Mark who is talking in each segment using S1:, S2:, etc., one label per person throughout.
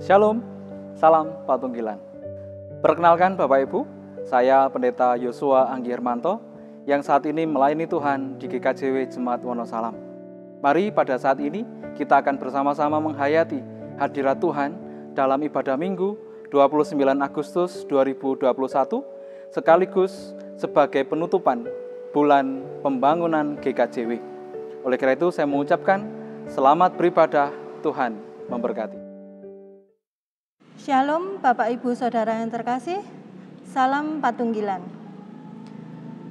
S1: Shalom, salam Patunggilan. Perkenalkan Bapak Ibu, saya Pendeta Yosua Anggi Hermanto yang saat ini melayani Tuhan di GKJW Jemaat Wonosalam. Mari pada saat ini kita akan bersama-sama menghayati hadirat Tuhan dalam ibadah Minggu 29 Agustus 2021 sekaligus sebagai penutupan bulan pembangunan GKJW. Oleh karena itu saya mengucapkan selamat beribadah, Tuhan memberkati.
S2: Shalom Bapak Ibu Saudara yang terkasih, salam Patunggilan.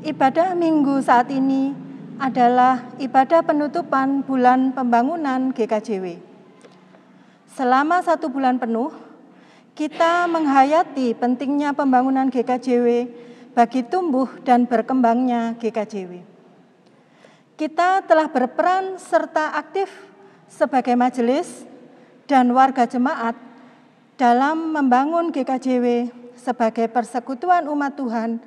S2: Ibadah Minggu saat ini adalah ibadah penutupan bulan pembangunan GKJW. Selama 1 bulan penuh, kita menghayati pentingnya pembangunan GKJW bagi tumbuh dan berkembangnya GKJW. Kita telah berperan serta aktif sebagai majelis dan warga jemaat dalam membangun GKJW sebagai persekutuan umat Tuhan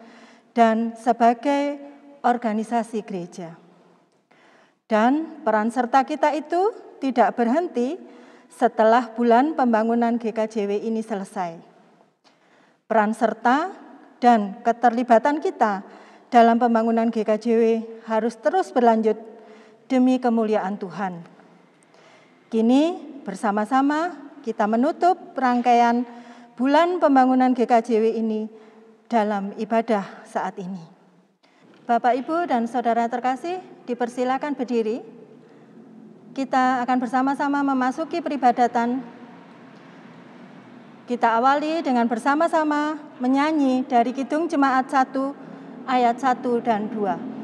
S2: dan sebagai organisasi gereja. Dan peran serta kita itu tidak berhenti setelah bulan pembangunan GKJW ini selesai. Peran serta dan keterlibatan kita dalam pembangunan GKJW harus terus berlanjut demi kemuliaan Tuhan. Kini bersama-sama kita menutup rangkaian bulan pembangunan GKJW ini dalam ibadah saat ini. Bapak, Ibu, dan Saudara terkasih, dipersilakan berdiri. Kita akan bersama-sama memasuki peribadatan. Kita awali dengan bersama-sama menyanyi dari Kidung Jemaat 1 ayat 1 dan 2.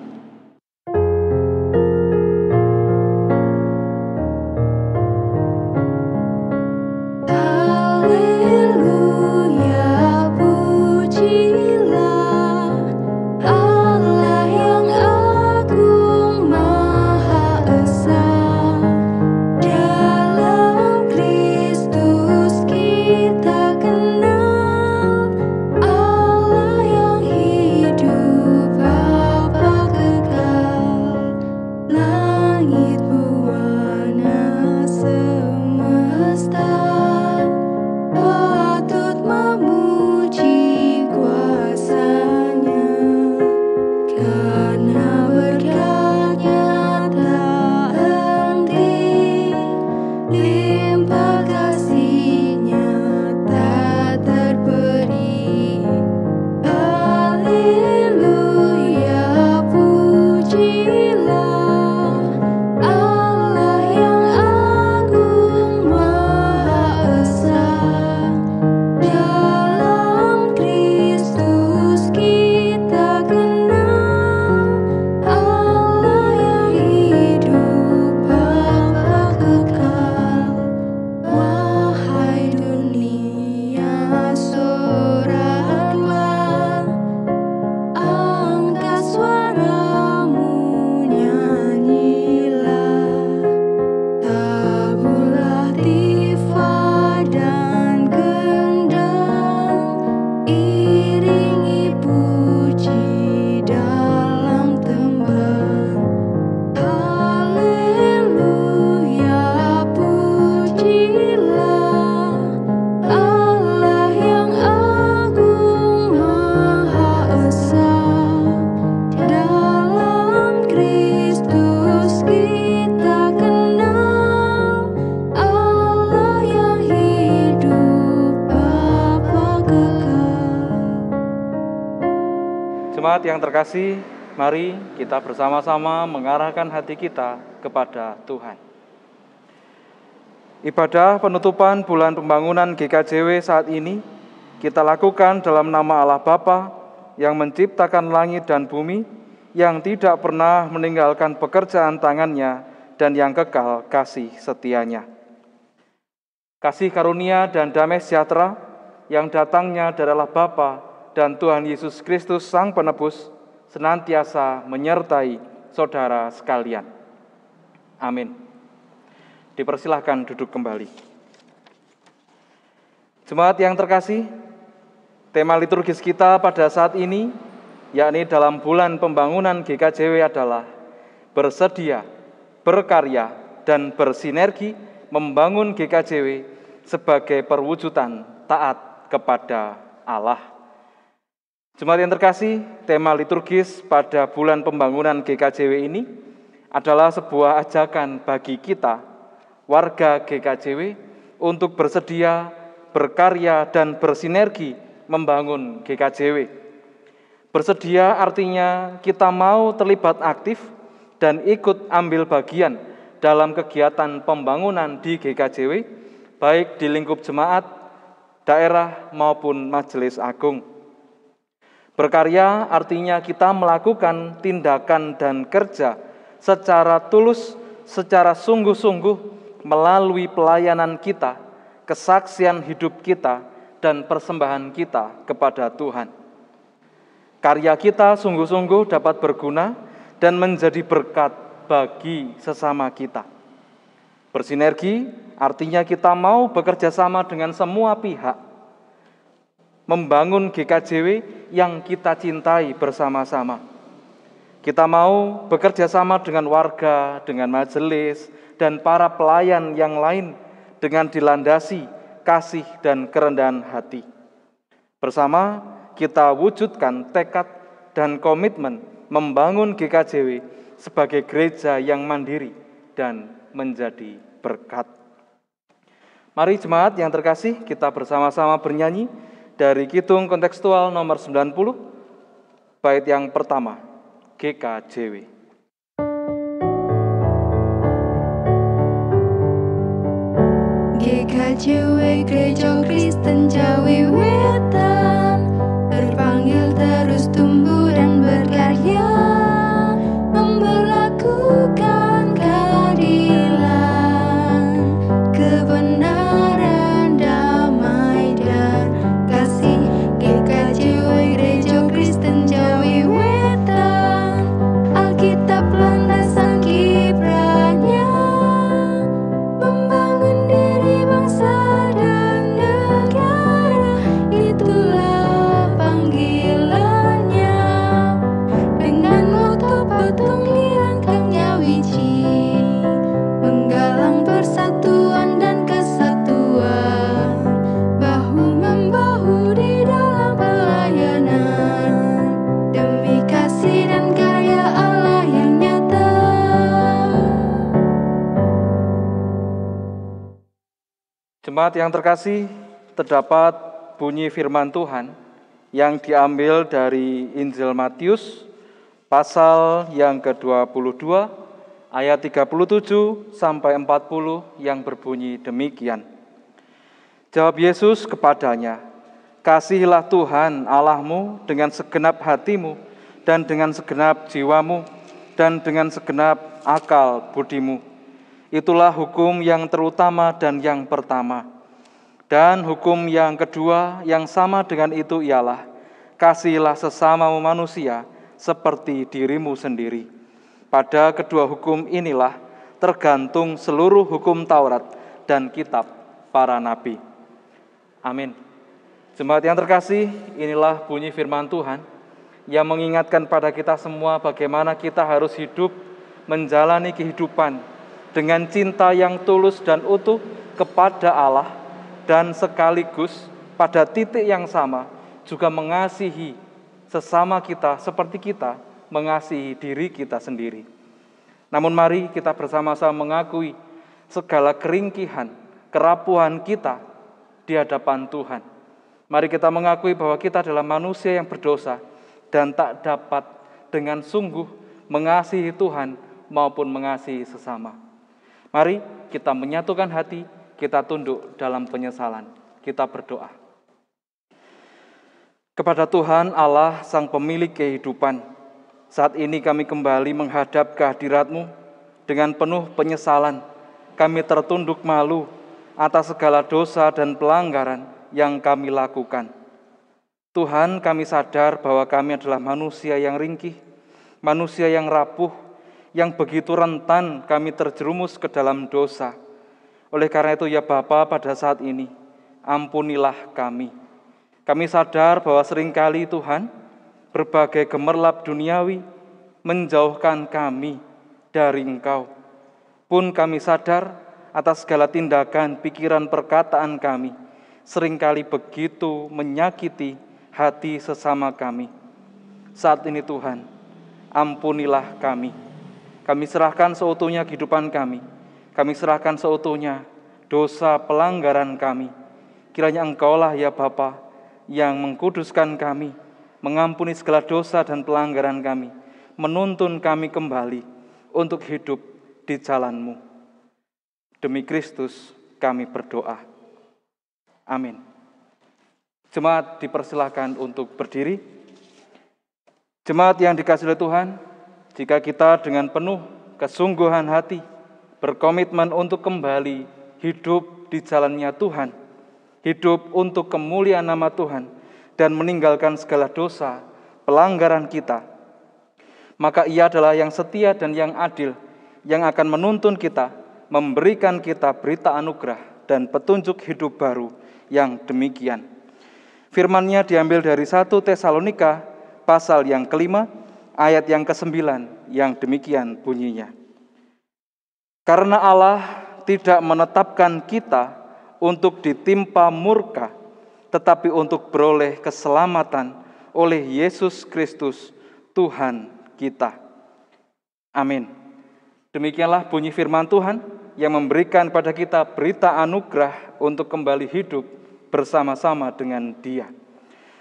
S1: Jemaat yang terkasih, mari kita bersama-sama mengarahkan hati kita kepada Tuhan. Ibadah penutupan bulan pembangunan GKJW saat ini kita lakukan dalam nama Allah Bapa yang menciptakan langit dan bumi, yang tidak pernah meninggalkan pekerjaan tangannya dan yang kekal kasih setianya. Kasih karunia dan damai sejahtera yang datangnya dari Allah Bapa dan Tuhan Yesus Kristus Sang Penebus senantiasa menyertai saudara sekalian. Amin. Dipersilahkan duduk kembali. Jemaat yang terkasih, tema liturgis kita pada saat ini, yakni dalam bulan pembangunan GKJW adalah bersedia, berkarya, dan bersinergi membangun GKJW sebagai perwujudan taat kepada Allah. Jemaat yang terkasih, tema liturgis pada bulan pembangunan GKJW ini adalah sebuah ajakan bagi kita, warga GKJW, untuk bersedia, berkarya, dan bersinergi membangun GKJW. Bersedia artinya kita mau terlibat aktif dan ikut ambil bagian dalam kegiatan pembangunan di GKJW, baik di lingkup jemaat, daerah, maupun majelis agung. Berkarya artinya kita melakukan tindakan dan kerja secara tulus, secara sungguh-sungguh melalui pelayanan kita, kesaksian hidup kita, dan persembahan kita kepada Tuhan. Karya kita sungguh-sungguh dapat berguna dan menjadi berkat bagi sesama kita. Bersinergi artinya kita mau bekerja sama dengan semua pihak, membangun GKJW yang kita cintai bersama-sama. Kita mau bekerja sama dengan warga, dengan majelis, dan para pelayan yang lain dengan dilandasi kasih dan kerendahan hati. Bersama kita wujudkan tekad dan komitmen membangun GKJW sebagai gereja yang mandiri dan menjadi berkat. Mari jemaat yang terkasih, kita bersama-sama bernyanyi dari Kidung Kontekstual nomor 90, bait yang pertama, GKJW.
S3: GKJW Gereja Kristen Jawi Wetan, terpanggil terus tumbuh dan berkarya, memberlakukan keadilan, kebenaran, damai dan kasih. GKJW Gereja Kristen Jawi Wetan, Alkitab landasan kiprahnya, membangun diri bangsa dan negara, itulah panggilannya. Dengan moto patung Kang Nyawiji, menggalang persatuan dan kesatuan, bahu-membahu di dalam pelayanan, demi kasih dan karya Allah yang nyata.
S1: Jemaat yang terkasih, terdapat bunyi firman Tuhan yang diambil dari Injil Matius pasal yang ke-22 ayat 37 sampai 40 yang berbunyi demikian. Jawab Yesus kepadanya, "Kasihilah Tuhan Allahmu dengan segenap hatimu dan dengan segenap jiwamu dan dengan segenap akal budimu. Itulah hukum yang terutama dan yang pertama. Dan hukum yang kedua yang sama dengan itu ialah, kasihilah sesamamu manusia seperti dirimu sendiri. Pada kedua hukum inilah tergantung seluruh hukum Taurat dan kitab para nabi." Amin. Jemaat yang terkasih, inilah bunyi firman Tuhan yang mengingatkan pada kita semua bagaimana kita harus hidup menjalani kehidupan dengan cinta yang tulus dan utuh kepada Allah, dan sekaligus pada titik yang sama juga mengasihi sesama kita seperti kita mengasihi diri kita sendiri. Namun mari kita bersama-sama mengakui segala keringkihan, kerapuhan kita di hadapan Tuhan. Mari kita mengakui bahwa kita adalah manusia yang berdosa dan tak dapat dengan sungguh mengasihi Tuhan maupun mengasihi sesama. Mari kita menyatukan hati, kita tunduk dalam penyesalan. Kita berdoa. Kepada Tuhan Allah, Sang Pemilik kehidupan, saat ini kami kembali menghadap kehadirat-Mu dengan penuh penyesalan. Kami tertunduk malu atas segala dosa dan pelanggaran yang kami lakukan. Tuhan, kami sadar bahwa kami adalah manusia yang ringkih, manusia yang rapuh, yang begitu rentan kami terjerumus ke dalam dosa. Oleh karena itu ya Bapa, pada saat ini ampunilah kami. Kami sadar bahwa seringkali Tuhan, berbagai gemerlap duniawi menjauhkan kami dari Engkau. Pun kami sadar atas segala tindakan, pikiran, perkataan kami, seringkali begitu menyakiti hati sesama kami. Saat ini Tuhan, ampunilah kami. Kami serahkan seutuhnya kehidupan kami. Kami serahkan seutuhnya dosa pelanggaran kami. Kiranya Engkaulah ya Bapa yang mengkuduskan kami, mengampuni segala dosa dan pelanggaran kami, menuntun kami kembali untuk hidup di jalan-Mu. Demi Kristus kami berdoa. Amin. Jemaat dipersilahkan untuk berdiri. Jemaat yang dikasihi oleh Tuhan, jika kita dengan penuh kesungguhan hati berkomitmen untuk kembali hidup di jalannya Tuhan, hidup untuk kemuliaan nama Tuhan, dan meninggalkan segala dosa, pelanggaran kita, maka Ia adalah yang setia dan yang adil, yang akan menuntun kita, memberikan kita berita anugerah dan petunjuk hidup baru yang demikian. Firman-Nya diambil dari 1 Tesalonika pasal yang kelima, ayat yang ke-9, yang demikian bunyinya. Karena Allah tidak menetapkan kita untuk ditimpa murka, tetapi untuk beroleh keselamatan oleh Yesus Kristus, Tuhan kita. Amin. Demikianlah bunyi firman Tuhan yang memberikan pada kita berita anugerah untuk kembali hidup bersama-sama dengan Dia.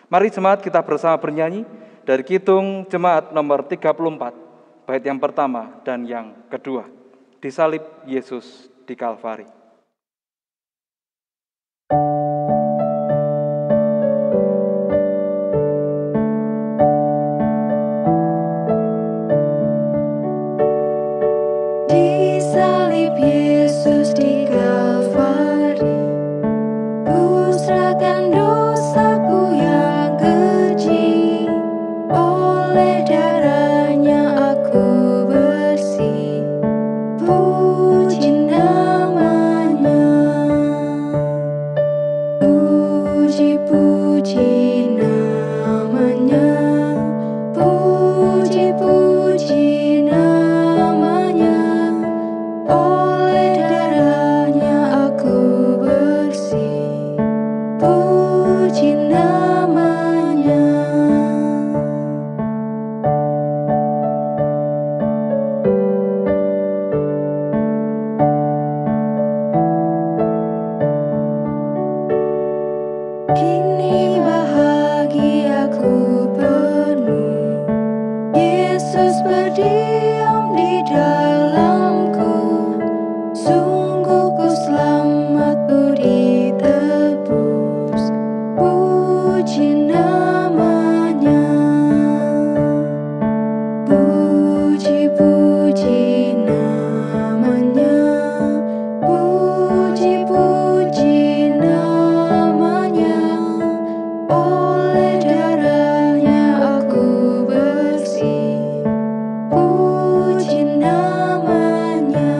S1: Mari jemaat kita bersama bernyanyi dari Kidung Jemaat nomor 34, bait yang pertama dan yang kedua. Disalib Yesus di Kalvari.
S3: Disalib Yesus di Kalvari, ku serahkan dosaku yang keji, oleh darahnya aku bersih, puji namanya, puji-puji namanya, puji-puji namanya, oleh darahnya aku bersih, puji namanya. Kini bahagiaku penuh, Yesus berdiam di dalamku, sungguh ku selamat, ku ditebus, puji namanya, puji-puji namanya, puji-puji namanya, oleh darahnya aku bersih, puji namanya.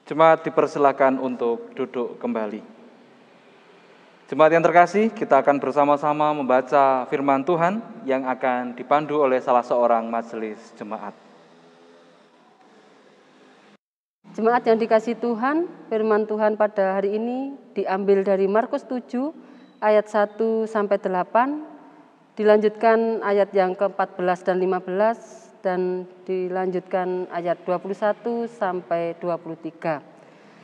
S1: Jemaat dipersilakan untuk duduk kembali. Jemaat yang terkasih, kita akan bersama-sama membaca firman Tuhan yang akan dipandu oleh salah seorang majelis jemaat.
S4: Jemaat yang dikasihi Tuhan, firman Tuhan pada hari ini diambil dari Markus 7 ayat 1 sampai 8, dilanjutkan ayat yang ke-14 dan 15 dan dilanjutkan ayat 21 sampai 23.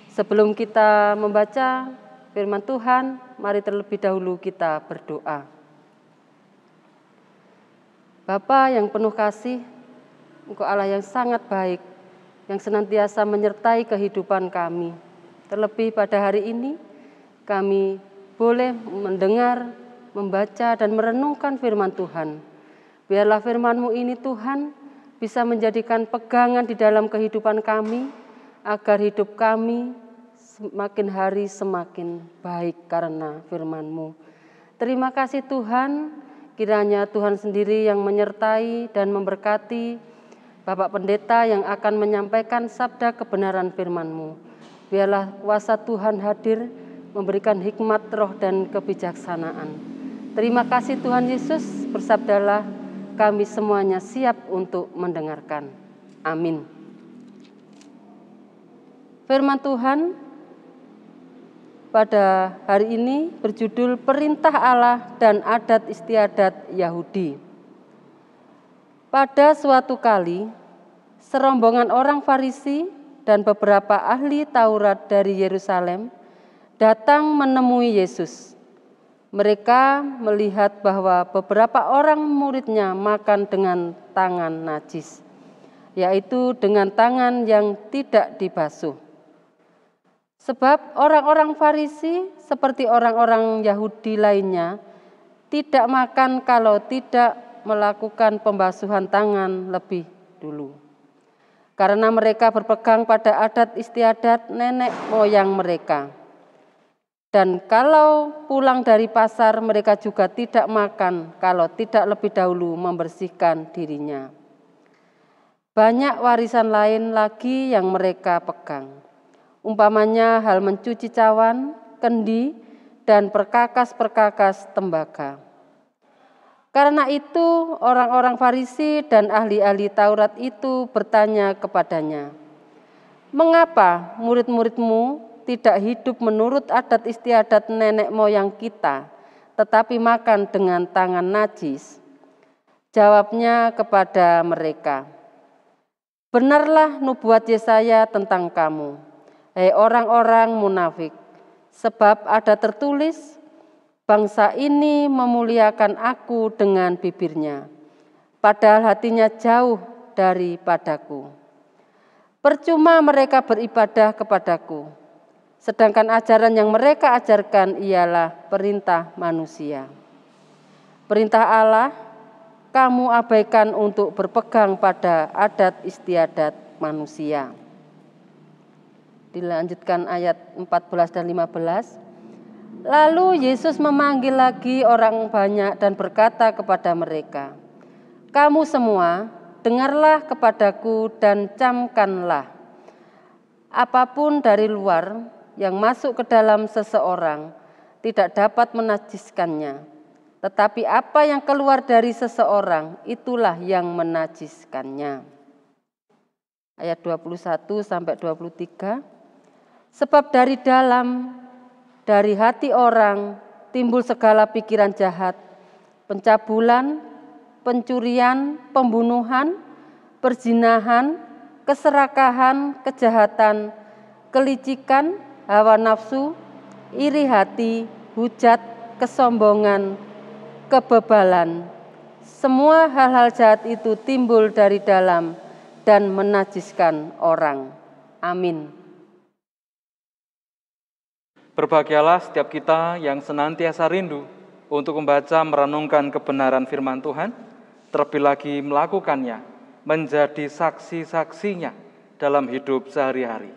S4: Sebelum kita membaca firman Tuhan, mari terlebih dahulu kita berdoa. Bapa yang penuh kasih, Engkau Allah yang sangat baik, yang senantiasa menyertai kehidupan kami. Terlebih pada hari ini, kami boleh mendengar, membaca, dan merenungkan firman Tuhan. Biarlah firman-Mu ini Tuhan bisa menjadikan pegangan di dalam kehidupan kami, agar hidup kami semakin hari semakin baik karena firman-Mu. Terima kasih Tuhan, kiranya Tuhan sendiri yang menyertai dan memberkati Bapak Pendeta yang akan menyampaikan sabda kebenaran firman-Mu. Biarlah kuasa Tuhan hadir, memberikan hikmat roh dan kebijaksanaan. Terima kasih Tuhan Yesus, bersabdalah, kami semuanya siap untuk mendengarkan. Amin. Firman Tuhan pada hari ini berjudul Perintah Allah dan Adat Istiadat Yahudi. Pada suatu kali, serombongan orang Farisi dan beberapa ahli Taurat dari Yerusalem datang menemui Yesus. Mereka melihat bahwa beberapa orang muridnya makan dengan tangan najis, yaitu dengan tangan yang tidak dibasuh. Sebab orang-orang Farisi seperti orang-orang Yahudi lainnya tidak makan kalau tidak melakukan pembasuhan tangan lebih dulu. Karena mereka berpegang pada adat istiadat nenek moyang mereka. Dan kalau pulang dari pasar mereka juga tidak makan kalau tidak lebih dahulu membersihkan dirinya. Banyak warisan lain lagi yang mereka pegang. Umpamanya hal mencuci cawan, kendi, dan perkakas-perkakas tembaga. Karena itu orang-orang Farisi dan ahli-ahli Taurat itu bertanya kepadanya, "Mengapa murid-muridmu tidak hidup menurut adat istiadat nenek moyang kita, tetapi makan dengan tangan najis?" Jawabnya kepada mereka, "Benarlah nubuat Yesaya tentang kamu, hei orang-orang munafik, sebab ada tertulis, bangsa ini memuliakan aku dengan bibirnya, padahal hatinya jauh daripadaku. Percuma mereka beribadah kepadaku, sedangkan ajaran yang mereka ajarkan ialah perintah manusia. Perintah Allah kamu abaikan untuk berpegang pada adat istiadat manusia." Dilanjutkan ayat 14 dan 15. Lalu Yesus memanggil lagi orang banyak dan berkata kepada mereka, "Kamu semua, dengarlah kepadaku dan camkanlah. Apapun dari luar yang masuk ke dalam seseorang tidak dapat menajiskannya. Tetapi apa yang keluar dari seseorang, itulah yang menajiskannya." Ayat 21 sampai 23. Sebab dari dalam, dari hati orang timbul segala pikiran jahat, pencabulan, pencurian, pembunuhan, perzinahan, keserakahan, kejahatan, kelicikan, hawa nafsu, iri hati, hujat, kesombongan, kebebalan. Semua hal-hal jahat itu timbul dari dalam dan menajiskan orang. Amin.
S1: Berbahagialah setiap kita yang senantiasa rindu untuk membaca merenungkan kebenaran firman Tuhan, terlebih lagi melakukannya, menjadi saksi-saksinya dalam hidup sehari-hari.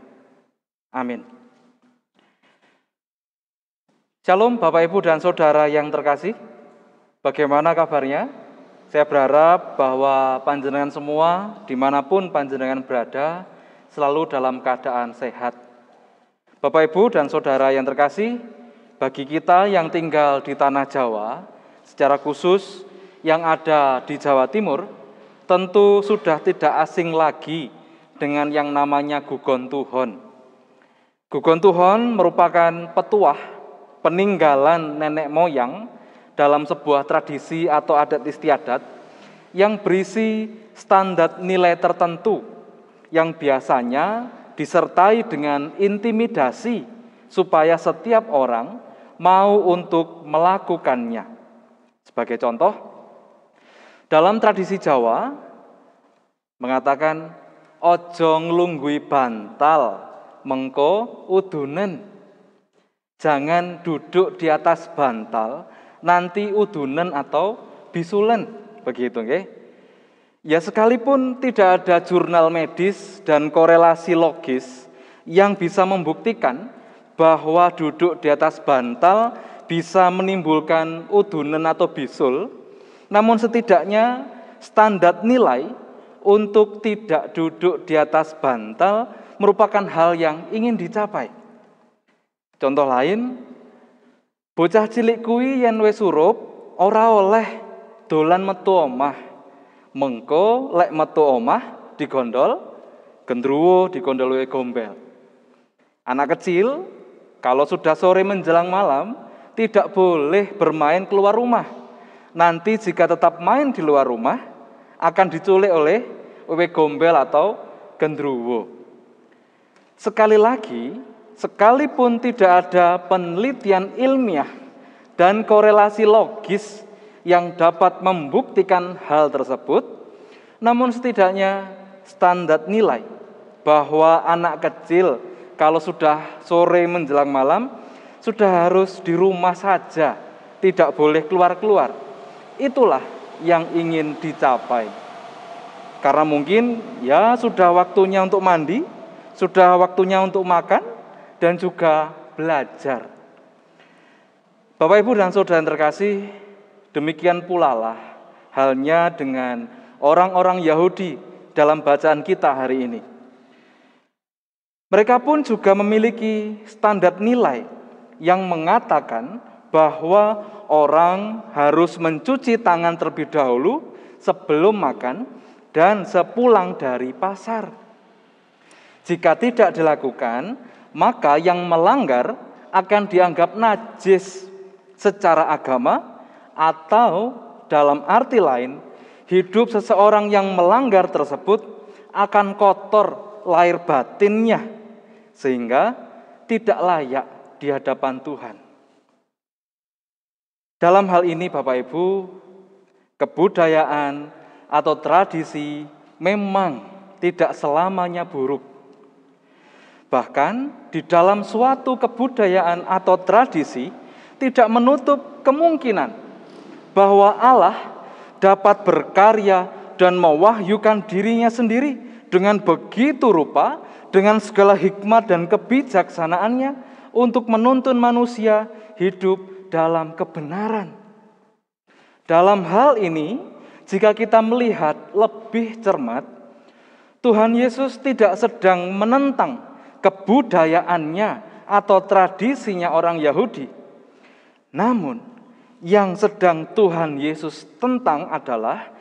S1: Amin. Shalom Bapak Ibu dan Saudara yang terkasih, bagaimana kabarnya? Saya berharap bahwa panjenengan semua dimanapun panjenengan berada selalu dalam keadaan sehat. Bapak Ibu dan Saudara yang terkasih, bagi kita yang tinggal di tanah Jawa, secara khusus yang ada di Jawa Timur, tentu sudah tidak asing lagi dengan yang namanya Gugon Tuhon. Gugon Tuhon merupakan petuah peninggalan nenek moyang dalam sebuah tradisi atau adat istiadat yang berisi standar nilai tertentu yang biasanya disertai dengan intimidasi supaya setiap orang mau untuk melakukannya. Sebagai contoh, dalam tradisi Jawa mengatakan ojo nglunggui bantal mengko udunen. Jangan duduk di atas bantal nanti udunen atau bisulen, begitu nggih. Ya sekalipun tidak ada jurnal medis dan korelasi logis yang bisa membuktikan bahwa duduk di atas bantal bisa menimbulkan udunen atau bisul, namun setidaknya standar nilai untuk tidak duduk di atas bantal merupakan hal yang ingin dicapai. Contoh lain, bocah cilik kuwi yen wis surup ora oleh dolan metu omah. Mengko lek metu omah digondol, gendruwo digondol wae gombel. Anak kecil kalau sudah sore menjelang malam tidak boleh bermain keluar rumah. Nanti jika tetap main di luar rumah akan diculik oleh wewe gombel atau gendruwo. Sekali lagi, sekalipun tidak ada penelitian ilmiah dan korelasi logis yang dapat membuktikan hal tersebut, namun setidaknya standar nilai bahwa anak kecil kalau sudah sore menjelang malam sudah harus di rumah saja, tidak boleh keluar-keluar. Itulah yang ingin dicapai. Karena mungkin ya sudah waktunya untuk mandi, sudah waktunya untuk makan dan juga belajar. Bapak, Ibu, dan saudara yang terkasih, demikian pula lah halnya dengan orang-orang Yahudi dalam bacaan kita hari ini. Mereka pun juga memiliki standar nilai yang mengatakan bahwa orang harus mencuci tangan terlebih dahulu sebelum makan dan sepulang dari pasar. Jika tidak dilakukan, maka yang melanggar akan dianggap najis secara agama, atau dalam arti lain, hidup seseorang yang melanggar tersebut akan kotor lahir batinnya, sehingga tidak layak di hadapan Tuhan. Dalam hal ini Bapak Ibu, kebudayaan atau tradisi memang tidak selamanya buruk. Bahkan di dalam suatu kebudayaan atau tradisi tidak menutup kemungkinan bahwa Allah dapat berkarya dan mewahyukan dirinya sendiri dengan begitu rupa, dengan segala hikmat dan kebijaksanaannya untuk menuntun manusia hidup dalam kebenaran. Dalam hal ini, jika kita melihat lebih cermat, Tuhan Yesus tidak sedang menentang kebudayaannya atau tradisinya orang Yahudi. Namun, yang sedang Tuhan Yesus tentang adalah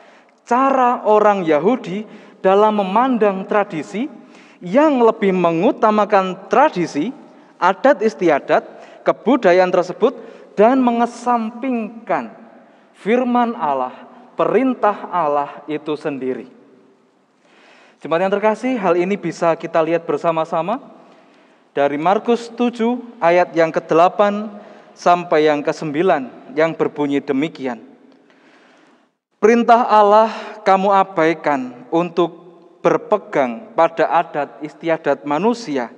S1: cara orang Yahudi dalam memandang tradisi yang lebih mengutamakan tradisi, adat istiadat, kebudayaan tersebut dan mengesampingkan firman Allah, perintah Allah itu sendiri. Jemaat yang terkasih, hal ini bisa kita lihat bersama-sama dari Markus 7 ayat yang ke-8 sampai yang ke-9 yang berbunyi demikian. Perintah Allah kamu abaikan untuk berpegang pada adat istiadat manusia.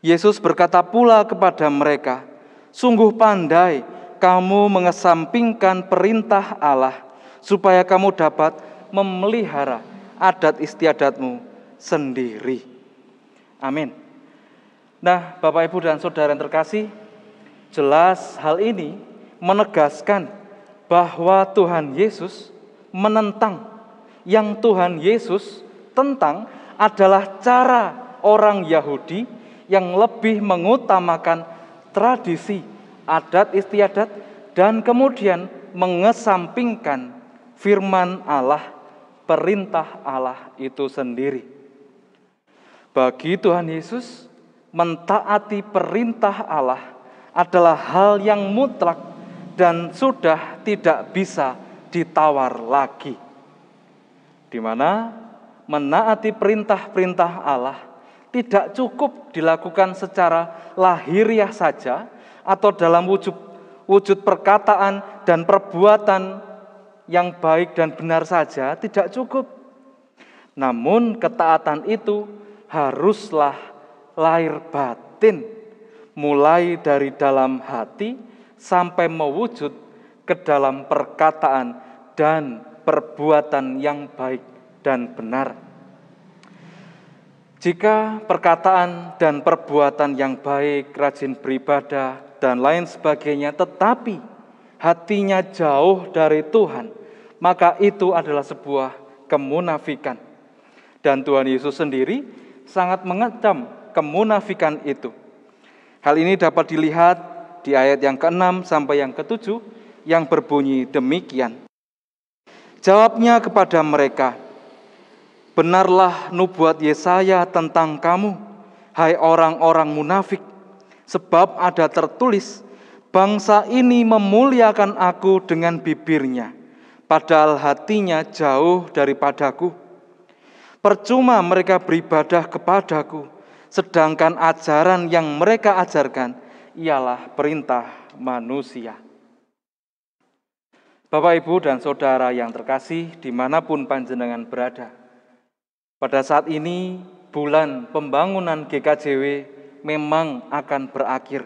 S1: Yesus berkata pula kepada mereka, sungguh pandai kamu mengesampingkan perintah Allah supaya kamu dapat memelihara adat istiadatmu sendiri. Amin. Nah, Bapak, Ibu, dan saudara yang terkasih, jelas hal ini menegaskan bahwa Tuhan Yesus menentang, yang Tuhan Yesus tentang adalah cara orang Yahudi yang lebih mengutamakan tradisi, adat istiadat, dan kemudian mengesampingkan firman Allah, perintah Allah itu sendiri. Bagi Tuhan Yesus, mentaati perintah Allah adalah hal yang mutlak dan sudah tidak bisa ditawar lagi. Di mana menaati perintah-perintah Allah tidak cukup dilakukan secara lahiriah saja atau dalam wujud perkataan dan perbuatan yang baik dan benar saja, tidak cukup. Namun ketaatan itu haruslah lahir batin, mulai dari dalam hati sampai mewujud ke dalam perkataan dan perbuatan yang baik dan benar. Jika perkataan dan perbuatan yang baik, rajin beribadah, dan lain sebagainya, tetapi hatinya jauh dari Tuhan, maka itu adalah sebuah kemunafikan. Dan Tuhan Yesus sendiri sangat mengecam kemunafikan itu. Hal ini dapat dilihat di ayat yang ke-6 sampai yang ke-7 yang berbunyi demikian. Jawabnya kepada mereka, benarlah nubuat Yesaya tentang kamu Hai orang-orang munafik, sebab ada tertulis, bangsa ini memuliakan aku dengan bibirnya, padahal hatinya jauh daripadaku. Percuma mereka beribadah kepadaku, sedangkan ajaran yang mereka ajarkan ialah perintah manusia. Bapak, Ibu, dan Saudara yang terkasih dimanapun panjenengan berada, pada saat ini bulan pembangunan GKJW memang akan berakhir.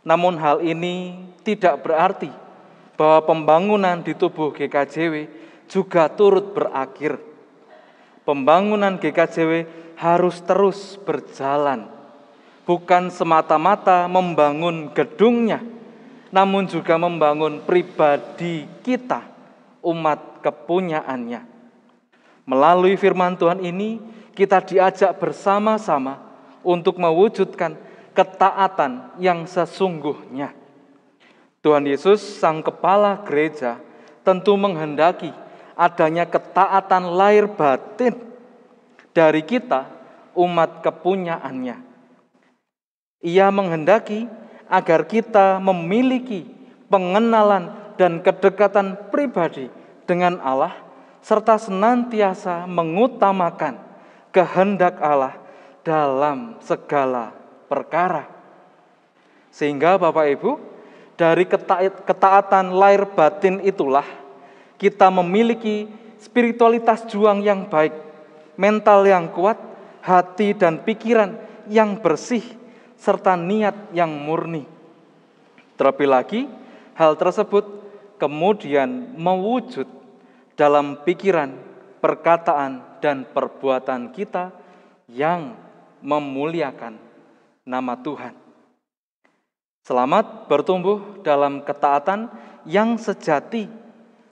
S1: Namun hal ini tidak berarti bahwa pembangunan di tubuh GKJW juga turut berakhir. Pembangunan GKJW harus terus berjalan, bukan semata-mata membangun gedungnya, namun juga membangun pribadi kita, umat kepunyaannya. Melalui firman Tuhan ini, kita diajak bersama-sama untuk mewujudkan ketaatan yang sesungguhnya. Tuhan Yesus, Sang Kepala Gereja, tentu menghendaki adanya ketaatan lahir batin dari kita, umat kepunyaannya. Ia menghendaki agar kita memiliki pengenalan dan kedekatan pribadi dengan Allah, serta senantiasa mengutamakan kehendak Allah dalam segala perkara. Sehingga Bapak Ibu, dari ketaatan lahir batin itulah kita memiliki spiritualitas juang yang baik, mental yang kuat, hati dan pikiran yang bersih, serta niat yang murni. Terlebih lagi, hal tersebut kemudian mewujud dalam pikiran, perkataan, dan perbuatan kita yang memuliakan nama Tuhan. Selamat bertumbuh dalam ketaatan yang sejati,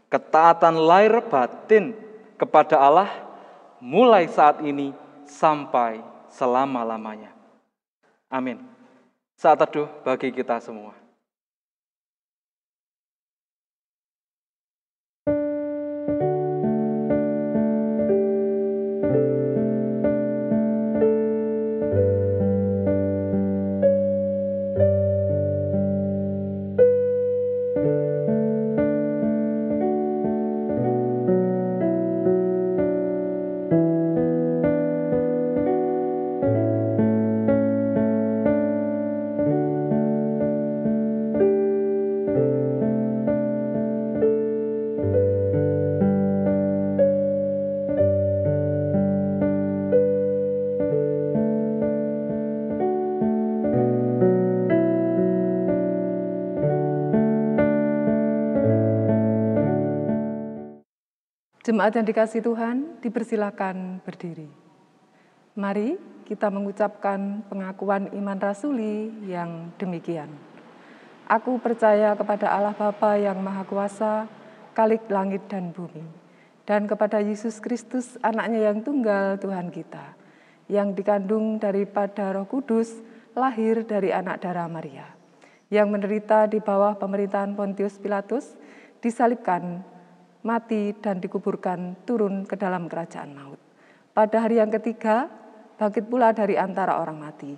S1: ketaatan lahir batin kepada Allah mulai saat ini sampai selama-lamanya. Amin. Saat teduh bagi kita semua.
S5: Jemaat yang dikasihi Tuhan, dipersilakan berdiri. Mari kita mengucapkan pengakuan iman rasuli yang demikian. Aku percaya kepada Allah Bapa yang Maha Kuasa, Khalik langit dan bumi, dan kepada Yesus Kristus, anaknya yang tunggal Tuhan kita, yang dikandung daripada Roh Kudus, lahir dari anak darah Maria, yang menderita di bawah pemerintahan Pontius Pilatus, disalibkan, mati dan dikuburkan, turun ke dalam kerajaan maut. Pada hari yang ketiga, bangkit pula dari antara orang mati,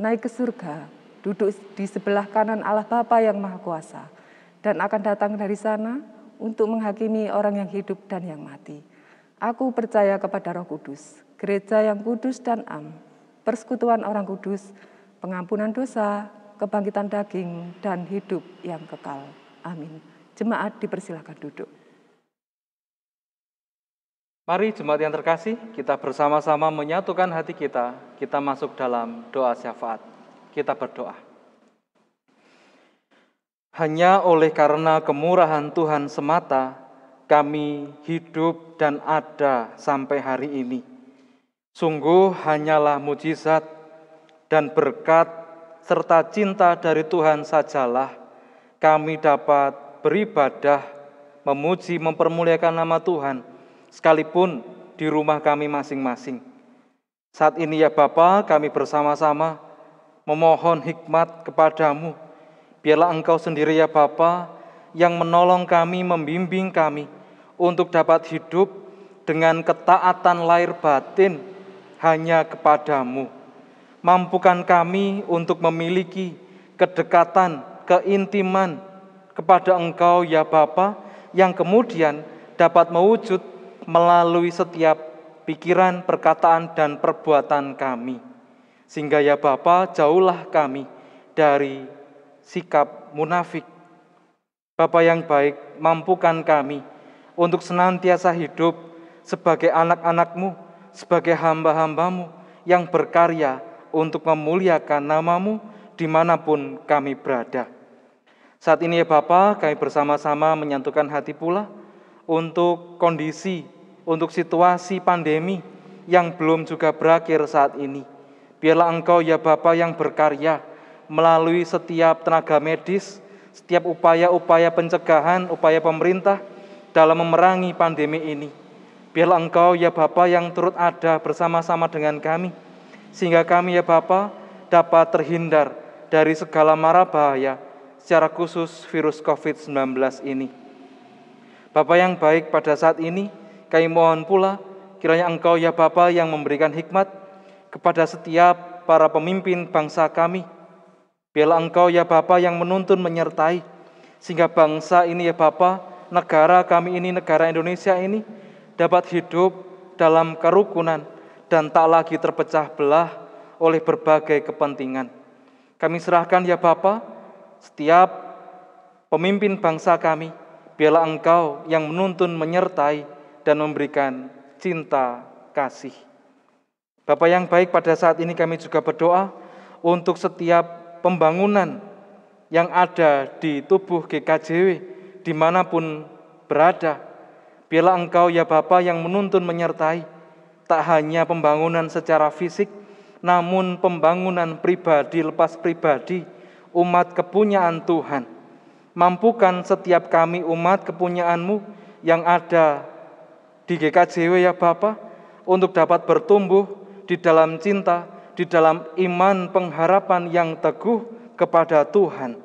S5: naik ke surga, duduk di sebelah kanan Allah Bapa yang Maha Kuasa, dan akan datang dari sana untuk menghakimi orang yang hidup dan yang mati. Aku percaya kepada Roh Kudus, gereja yang kudus dan am, persekutuan orang kudus, pengampunan dosa, kebangkitan daging, dan hidup yang kekal. Amin. Jemaat dipersilakan duduk.
S1: Mari jemaat yang terkasih, kita bersama-sama menyatukan hati kita masuk dalam doa syafaat. Kita berdoa. Hanya oleh karena kemurahan Tuhan semata, kami hidup dan ada sampai hari ini. Sungguh hanyalah mujizat dan berkat serta cinta dari Tuhan sajalah kami dapat beribadah, memuji, mempermuliakan nama Tuhan, sekalipun di rumah kami masing-masing. Saat ini ya Bapa, kami bersama-sama memohon hikmat kepadamu. Biarlah Engkau sendiri ya Bapa yang menolong kami, membimbing kami untuk dapat hidup dengan ketaatan lahir batin hanya kepadamu. Mampukan kami untuk memiliki kedekatan, keintiman kepada Engkau ya Bapa, yang kemudian dapat mewujud melalui setiap pikiran, perkataan, dan perbuatan kami. Sehingga ya Bapa, jauhlah kami dari sikap munafik. Bapa yang baik, mampukan kami untuk senantiasa hidup sebagai anak-anak-Mu, sebagai hamba-hamba-Mu yang berkarya untuk memuliakan nama-Mu dimanapun kami berada. Saat ini ya Bapa, kami bersama-sama menyatukan hati pula untuk kondisi, untuk situasi pandemi yang belum juga berakhir saat ini. Biarlah Engkau ya Bapa yang berkarya melalui setiap tenaga medis, setiap upaya-upaya pencegahan, upaya pemerintah dalam memerangi pandemi ini. Biarlah Engkau ya Bapa yang turut ada bersama-sama dengan kami, sehingga kami ya Bapa dapat terhindar dari segala mara bahaya, secara khusus virus COVID-19 ini. Bapa yang baik, pada saat ini kami mohon pula kiranya Engkau ya Bapa yang memberikan hikmat kepada setiap para pemimpin bangsa kami. Biarlah Engkau ya Bapa yang menuntun menyertai, sehingga bangsa ini ya Bapa, negara kami ini, negara Indonesia ini dapat hidup dalam kerukunan dan tak lagi terpecah belah oleh berbagai kepentingan. Kami serahkan ya Bapa setiap pemimpin bangsa kami, biarlah Engkau yang menuntun, menyertai, dan memberikan cinta kasih. Bapa yang baik, pada saat ini kami juga berdoa untuk setiap pembangunan yang ada di tubuh GKJW, dimanapun berada. Biarlah Engkau ya Bapa yang menuntun, menyertai, tak hanya pembangunan secara fisik, namun pembangunan pribadi lepas pribadi, umat kepunyaan Tuhan. Mampukan setiap kami umat kepunyaan-Mu yang ada di GKJW ya Bapa, untuk dapat bertumbuh di dalam cinta, di dalam iman pengharapan yang teguh kepada Tuhan.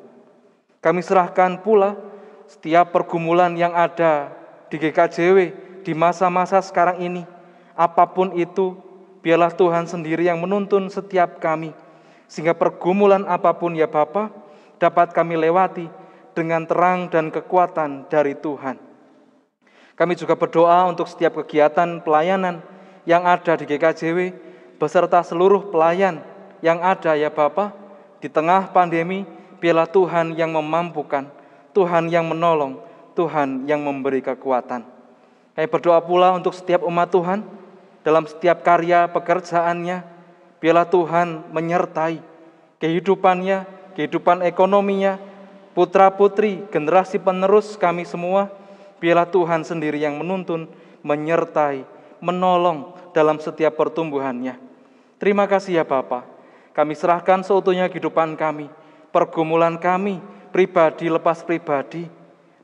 S1: Kami serahkan pula setiap pergumulan yang ada di GKJW di masa-masa sekarang ini. Apapun itu, biarlah Tuhan sendiri yang menuntun setiap kami, sehingga pergumulan apapun ya Bapa dapat kami lewati dengan terang dan kekuatan dari Tuhan. Kami juga berdoa untuk setiap kegiatan pelayanan yang ada di GKJW, beserta seluruh pelayan yang ada ya Bapa, di tengah pandemi. Biarlah Tuhan yang memampukan, Tuhan yang menolong, Tuhan yang memberi kekuatan. Kami berdoa pula untuk setiap umat Tuhan dalam setiap karya pekerjaannya. Biarlah Tuhan menyertai kehidupannya, kehidupan ekonominya, putra-putri, generasi penerus kami semua. Biarlah Tuhan sendiri yang menuntun, menyertai, menolong dalam setiap pertumbuhannya. Terima kasih ya Bapa. Kami serahkan seutuhnya kehidupan kami, pergumulan kami, pribadi lepas pribadi,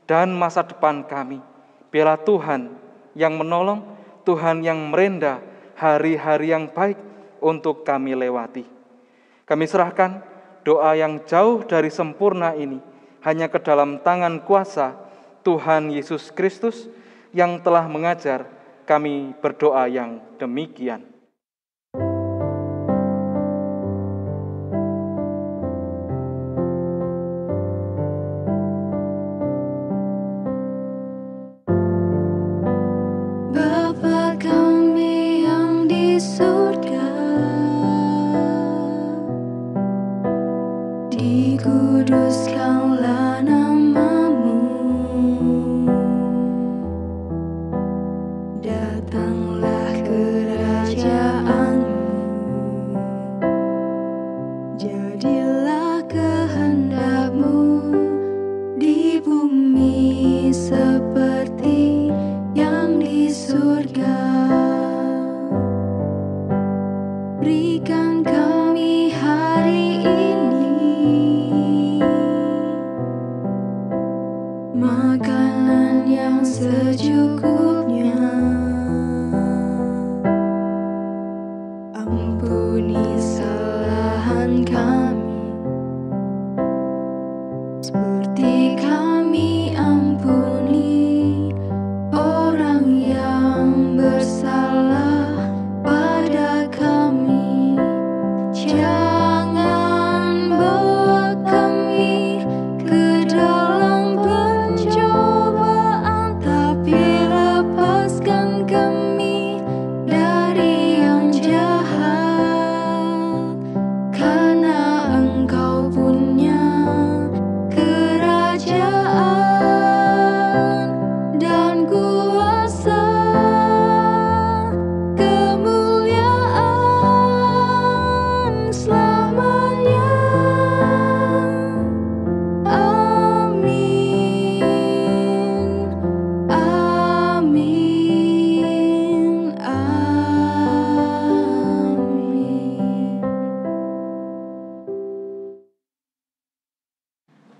S1: dan masa depan kami. Biarlah Tuhan yang menolong, Tuhan yang merenda hari-hari yang baik untuk kami lewati. Kami serahkan doa yang jauh dari sempurna ini hanya ke dalam tangan kuasa Tuhan Yesus Kristus yang telah mengajar kami berdoa yang demikian.
S3: Bapa kami yang di surga, dikuduskanlah nama-Mu, datanglah kerajaan-Mu, jadilah kehendak-Mu di bumi seperti yang di surga. Berikan kami hari ini makanan yang secukupnya. Ampuni kesalahan kami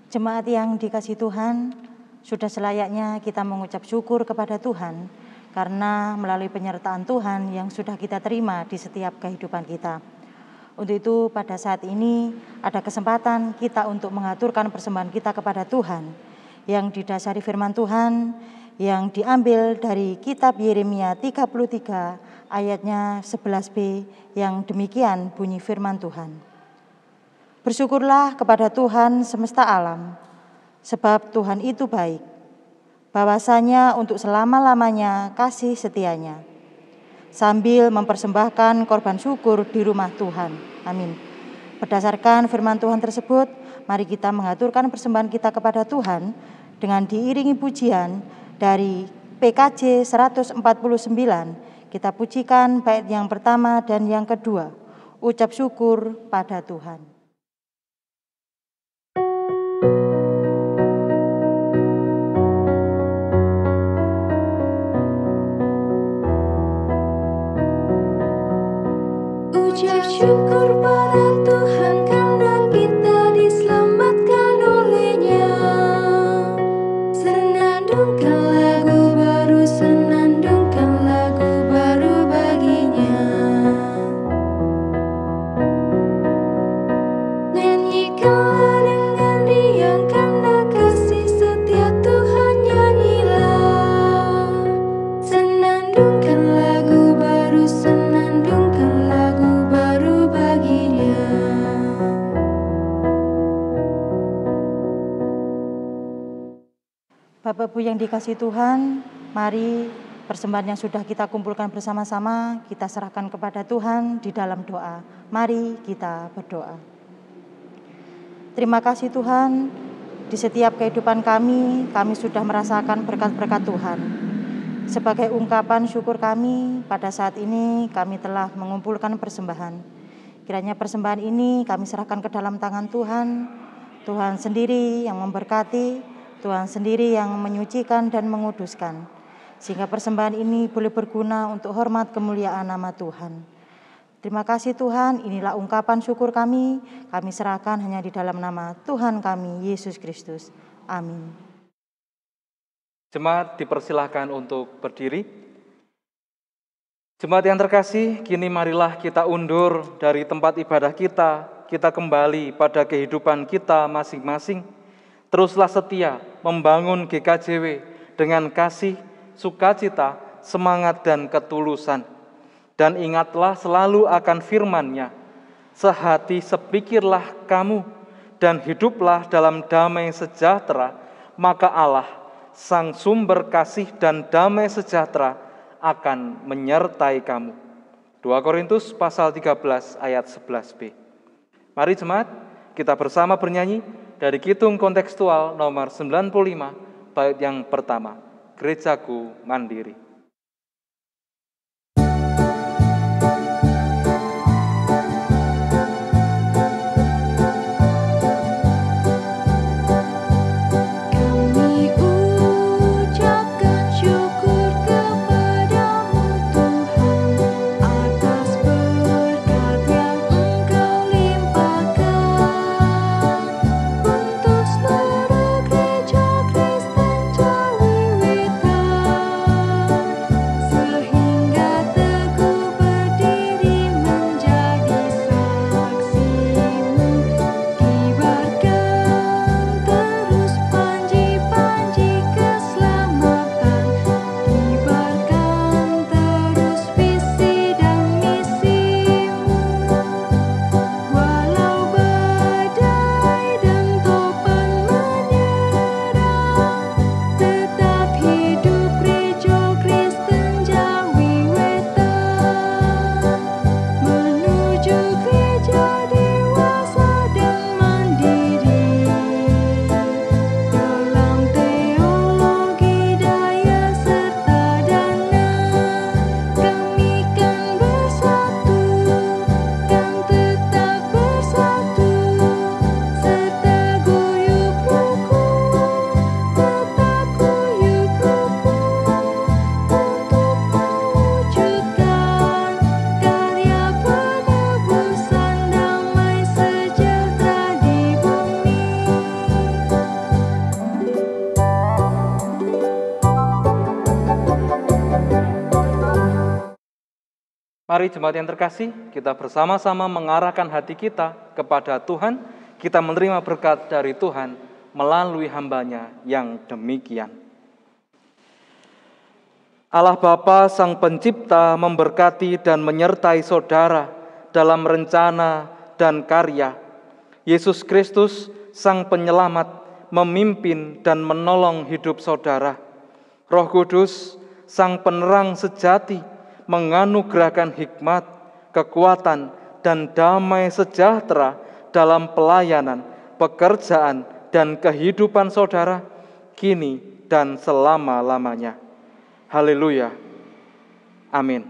S6: Jemaat yang dikasihi Tuhan, sudah selayaknya kita mengucap syukur kepada Tuhan karena melalui penyertaan Tuhan yang sudah kita terima di setiap kehidupan kita. Untuk itu pada saat ini ada kesempatan kita untuk mengaturkan persembahan kita kepada Tuhan yang didasari firman Tuhan yang diambil dari kitab Yeremia 33 ayatnya 11b yang demikian bunyi firman Tuhan. Bersyukurlah kepada Tuhan semesta alam, sebab Tuhan itu baik, bahwasanya untuk selama-lamanya kasih setianya, sambil mempersembahkan korban syukur di rumah Tuhan. Amin. Berdasarkan firman Tuhan tersebut, mari kita mengaturkan persembahan kita kepada Tuhan dengan diiringi pujian dari PKJ 149. Kita pujikan bait yang pertama dan yang kedua, ucap syukur pada Tuhan.
S3: Ucap syukur pada Tuhan karena kita diselamatkan oleh-Nya. Senandungkan lagu baru, senandungkan lagu baru bagi-Nya. Nyanyikanlah dengan riang karena kasih setia Tuhan, nyanyilah. Senandungkan lagu baru, senandungkan lagu baru bagi-Nya.
S6: Bapak Ibu yang dikasihi Tuhan, mari persembahan yang sudah kita kumpulkan bersama-sama kita serahkan kepada Tuhan di dalam doa. Mari kita berdoa. Terima kasih Tuhan, di setiap kehidupan kami sudah merasakan berkat-berkat Tuhan. Sebagai ungkapan syukur kami, pada saat ini kami telah mengumpulkan persembahan. Kiranya persembahan ini kami serahkan ke dalam tangan Tuhan. Tuhan sendiri yang memberkati, Tuhan sendiri yang menyucikan dan menguduskan, sehingga persembahan ini boleh berguna untuk hormat kemuliaan nama Tuhan. Terima kasih Tuhan, inilah ungkapan syukur kami serahkan hanya di dalam nama Tuhan kami, Yesus Kristus. Amin.
S1: Jemaat dipersilahkan untuk berdiri. Jemaat yang terkasih, kini marilah kita undur dari tempat ibadah kita kembali pada kehidupan kita masing-masing. Teruslah setia membangun GKJW dengan kasih, sukacita, semangat dan ketulusan. Dan ingatlah selalu akan firman-Nya, sehati sepikirlah kamu dan hiduplah dalam damai sejahtera, maka Allah, Sang sumber kasih dan damai sejahtera akan menyertai kamu. 2 Korintus pasal 13 ayat 11b. Mari jemaat, kita bersama bernyanyi dari Kidung Kontekstual nomor 95, bait yang pertama, Gerejaku Mandiri.
S3: Kami ucapkan syukur kepadamu Tuhan atas berkat yang Engkau limpahkan untuk seluruh gereja Kristen Jawi Wetan.
S1: Mari jemaat yang terkasih, kita bersama-sama mengarahkan hati kita kepada Tuhan, kita menerima berkat dari Tuhan melalui hamba-Nya yang demikian. Allah Bapa Sang Pencipta memberkati dan menyertai saudara dalam rencana dan karya. Yesus Kristus Sang Penyelamat memimpin dan menolong hidup saudara. Roh Kudus Sang Penerang sejati menganugerahkan hikmat, kekuatan, dan damai sejahtera dalam pelayanan, pekerjaan, dan kehidupan saudara, kini dan selama-lamanya. Haleluya. Amin.